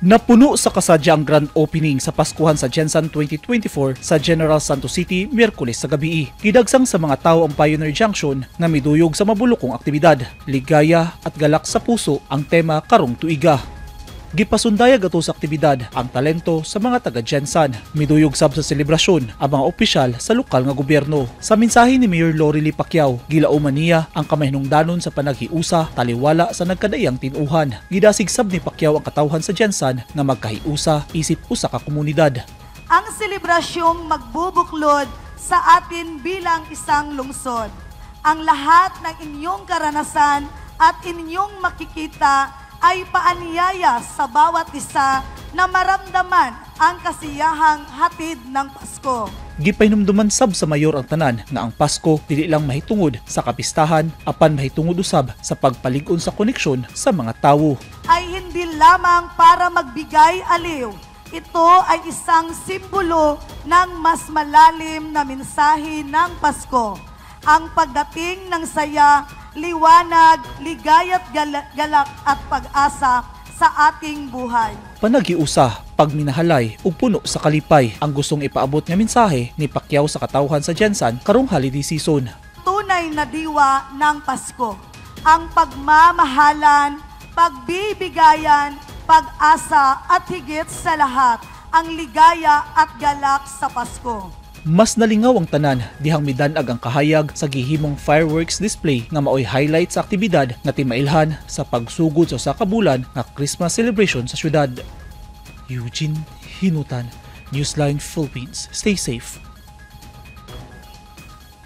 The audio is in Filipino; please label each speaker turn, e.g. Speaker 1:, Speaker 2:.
Speaker 1: Napuno sa kasadya ang grand opening sa Paskuhan sa Gensan 2024 sa General Santos City, Miyerkules sa gabi. Kidagsang sa mga tao ang Pioneer Junction nga miduyog sa mabulokong aktibidad. Ligaya at galak sa puso ang tema karong tuiga. Gipasundayag ato sa aktibidad ang talento sa mga taga Gensan. Miduyog sab sa selebrasyon ang mga opisyal sa lokal nga gobyerno. Sa mensahe ni Mayor Lorely Pacquiao, gilauman niya ang kamahinungdanon sa panaghiusa taliwala sa nagkadayang tinuhan. Gidasig sab ni Pacquiao ang katawhan sa Gensan nga magkahiusa isip usa ka komunidad.
Speaker 2: Ang selebrasyong magbubuklod sa atin bilang isang lungsod. Ang lahat ng inyong karanasan at inyong makikita ay paanyaya sa bawat isa na maramdaman ang kasiyahang hatid ng Pasko.
Speaker 1: Gipahinumduman sab sa mayor ang tanan nga ang Pasko dili lang mahitungod sa kapistahan apan mahitungod usab sa pagpalig-on sa koneksyon sa mga tawo.
Speaker 2: Ay hindi lamang para magbigay aliw. Ito ay isang simbolo ng mas malalim na mensahe ng Pasko. Ang pagdating ng saya, liwanag, ligaya't galak at pag-asa sa ating buhay.
Speaker 1: Panaghiusa, pagminahalay ug puno sa kalipay ang gustong ipaabot nga mensahe ni Pacquiao sa katawhan sa Gensan karong holiday season.
Speaker 2: Tunay na diwa ng Pasko, ang pagmamahalan, pagbibigayan, pag-asa at higit sa lahat, ang ligaya at galak sa Pasko.
Speaker 1: Mas nalingaw ang tanan dihang midanag ang kahayag sa gihimong fireworks display nga maoy highlight sa aktibidad nga timailhan sa pagsugod sa usa ka bulan nga Christmas celebration sa syudad. Eugene Hinutan, Newsline Philippines. Stay safe.